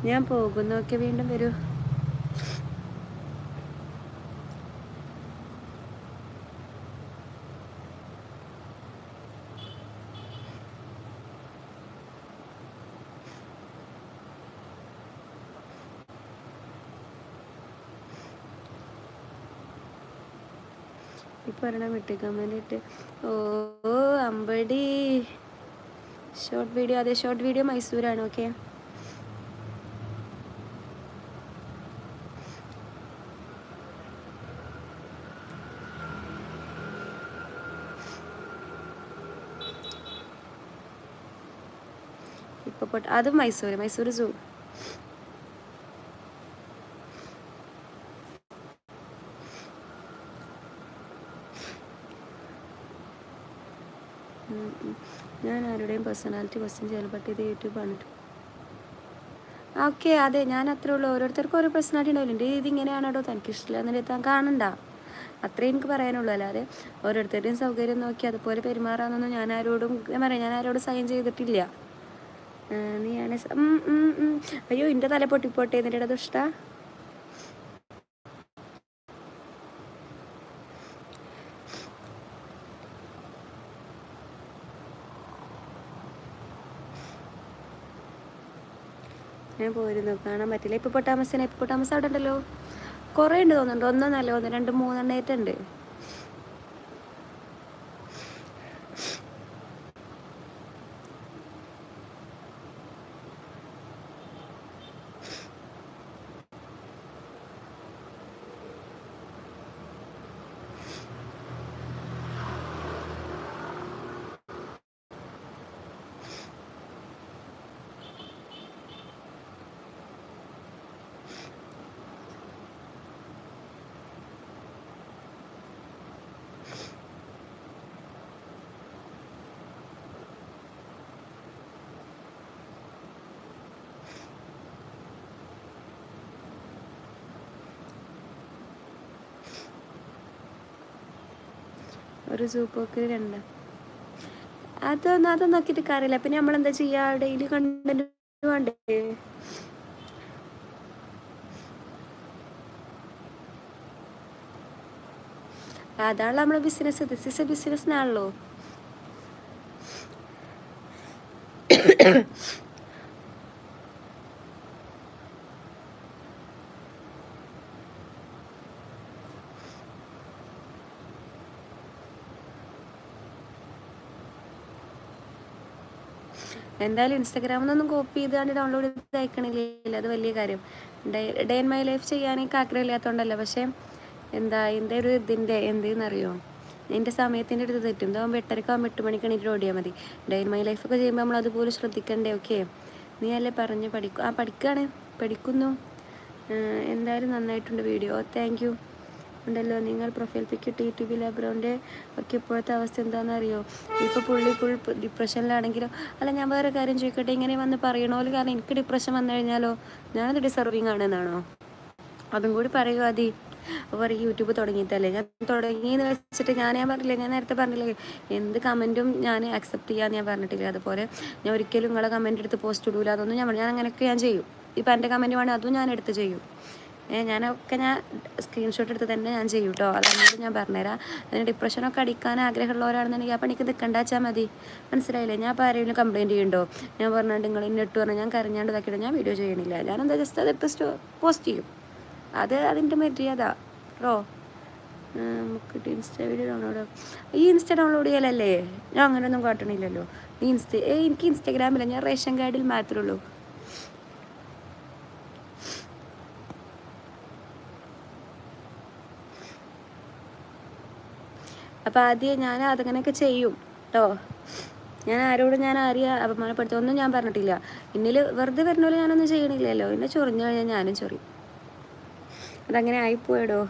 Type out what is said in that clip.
ഞാൻ പോകുന്നൊക്കെ വീണ്ടും വരൂ. ഇപ്പൊ ഒരെണ്ണം വിട്ട് കമന്റ് ഇട്ട്. ഓ അമ്പടി ഷോർട്ട് വീഡിയോ. അതെ ഷോർട്ട് വീഡിയോ മൈസൂരാണ്. ഓക്കെ ഇപ്പൊ അതും മൈസൂർ സൂ. ഞാൻ ആരുടെയും പേഴ്സണാലിറ്റി ക്വസ്റ്റ്യൻ ചെയ്യൽ, ബട്ട് ഇത് യൂട്യൂബ് ആണ്. ഓക്കെ അതെ ഞാൻ അത്രേ ഉള്ളൂ. ഓരോരുത്തർക്കും ഓരോ പേഴ്സണാലിറ്റി ഉണ്ടാവില്ലുണ്ട്. ഇതിങ്ങനെയാണോ തനിക്ക് ഇഷ്ടമില്ല എന്നിട്ട് താൻ കാണണ്ട. അത്രേ എനിക്ക് പറയാനുള്ളൂ. അല്ലാതെ ഓരോരുത്തരുടെയും സൗകര്യം നോക്കി അതുപോലെ പെരുമാറാന്നൊന്നും ഞാൻ ആരോടും ഞാൻ ആരോടും സൈൻ ചെയ്തിട്ടില്ല. നീയാണ് അയ്യോ എൻ്റെ തല പൊട്ടിപ്പോട്ടെ എന്നിട്ട് അത് ഇഷ്ട. ഞാൻ പോയിരുന്നു, കാണാൻ പറ്റില്ല. ഇപ്പോൾ പൊട്ടാമസ് അവിടെ ഉണ്ടല്ലോ. കുറേ ഉണ്ട് തോന്നുന്നുണ്ട്. ഒന്നൊന്നല്ല, 1 2 3 എണ്ണായിട്ടുണ്ട്. ഒരു സൂപ്പോക്ക് 2. അതൊന്നും നോക്കിയിട്ട് കാര്യമില്ല. പിന്നെ നമ്മളെന്താ ചെയ്യുക, ഡെയിലി കണ്ടന്റ് വേണ്ടേ. അതാണല്ലോ നമ്മളെ ബിസിനസ്. ദിസ് ഇസ് എ ബിസിനസ്സിനാണല്ലോ. എന്തായാലും ഇൻസ്റ്റാഗ്രാമിൽ നിന്നൊന്നും കോപ്പി ചെയ്താണ്ട് ഡൗൺലോഡ് ചെയ്ത് അയക്കണില്ല. അത് വലിയ കാര്യം. ഡേ ഇൻ മൈ ലൈഫ് ചെയ്യാൻ എനിക്ക് ആഗ്രഹമില്ലാത്തതുകൊണ്ടല്ല. പക്ഷേ എന്താ എൻ്റെ ഒരു എന്തെന്നറിയോ, എൻ്റെ സമയത്തിൻ്റെ അടുത്ത് തെറ്റും. ഇതാകുമ്പോൾ 8:30 8 മണിക്ക് എണീറ്റ് ഓടിയാൽ മതി. ഡേ ഇൻ മൈ ലൈഫൊക്കെ ചെയ്യുമ്പോൾ നമ്മൾ അതുപോലെ ശ്രദ്ധിക്കണ്ടേ. ഓക്കെ നീ അല്ലേ പറഞ്ഞ് പഠിക്കുന്നു. എന്തായാലും നന്നായിട്ടുണ്ട് വീഡിയോ. Thank you. ഉണ്ടല്ലോ നിങ്ങൾ പ്രൊഫൈൽ പിക്ക് ഇട്ട് യൂട്യൂബിൽ അബ്രോൻ്റെ ഒക്കെ ഇപ്പോഴത്തെ അവസ്ഥ എന്താണെന്ന് അറിയോ. ഇപ്പോൾ പുള്ളി ഫുൾ ഡിപ്രഷനിലാണെങ്കിലോ. അല്ല ഞാൻ വേറെ കാര്യം ചോദിക്കട്ടെ, ഇങ്ങനെ വന്ന് പറയണോ? കാരണം എനിക്ക് ഡിപ്രഷൻ വന്നു കഴിഞ്ഞാലോ ഞാനത് ഡിസർവിങ് ആണെന്നാണോ? അതും കൂടി പറയുക അതി. അവർ യൂട്യൂബ് തുടങ്ങിയിട്ടല്ലേ. ഞാൻ തുടങ്ങിയെന്ന് വെച്ചിട്ട് ഞാൻ പറഞ്ഞില്ലേ, ഞാൻ നേരത്തെ പറഞ്ഞില്ലേ, എന്ത് കമൻറ്റും ഞാൻ അക്സെപ്റ്റ് ചെയ്യാമെന്ന് ഞാൻ പറഞ്ഞിട്ടില്ല. അതുപോലെ ഞാൻ ഒരിക്കലും നിങ്ങളെ കമൻറ്റ് എടുത്ത് പോസ്റ്റ് ഇടൂല. അതൊന്നും ഞാൻ അങ്ങനെയൊക്കെ ഞാൻ ചെയ്യും. ഇപ്പം എൻ്റെ കമൻറ്റ് വേണമെങ്കിൽ അതും ഞാൻ എടുത്ത് ചെയ്യും. ഞാൻ സ്ക്രീൻഷോട്ട് എടുത്ത് തന്നെ ഞാൻ ചെയ്യും കേട്ടോ. അതന്നോട് ഞാൻ പറഞ്ഞുതരാം. അതിന് ഡിപ്രഷനൊക്കെ അടിക്കാൻ ആഗ്രഹമുള്ളവരാണെന്നുണ്ടെങ്കിൽ ആ പണിക്ക് നിൽക്കണ്ട വെച്ചാൽ മതി. മനസ്സിലായില്ലേ? ഞാൻ ഇപ്പോൾ ആരെങ്കിലും കംപ്ലയിൻറ്റ് ചെയ്യുന്നുണ്ടോ? ഞാൻ പറഞ്ഞാൽ നിങ്ങൾ ഇന്നിട്ട് പറഞ്ഞാൽ ഞാൻ കരഞ്ഞാണ്ട് ഇതാക്കിയിട്ട് ഞാൻ വീഡിയോ ചെയ്യണില്ല. ഞാനെന്താ ജസ്റ്റ് അതെടുത്ത് പോസ്റ്റ് ചെയ്യും. അതിൻ്റെ മര്യാദ കേട്ടോ. നമുക്ക് ഇൻസ്റ്റ വീഡിയോ ഡൗൺലോഡ് ഡൗൺലോഡ് ചെയ്യലല്ലേ? ഞാൻ അങ്ങനെയൊന്നും കാട്ടണില്ലല്ലോ. എനിക്ക് ഇൻസ്റ്റാഗ്രാമില്ല, ഞാൻ റേഷൻ കാർഡിൽ മാത്രമേ ഉള്ളൂ. അപ്പോൾ ആദ്യം ഞാൻ അതങ്ങനെയൊക്കെ ചെയ്യും കേട്ടോ. ഞാൻ ആരെയും അപമാനപ്പെടുത്തുമൊന്നും ഞാൻ പറഞ്ഞിട്ടില്ല. എന്നിൽ വെറുതെ വരുന്നപോലെ ഞാനൊന്നും ചെയ്യണില്ലല്ലോ. എന്നെ ചൊറിഞ്ഞു കഴിഞ്ഞാൽ ഞാനും ചൊറിയും. അതങ്ങനെ ആയിപ്പോയടോ.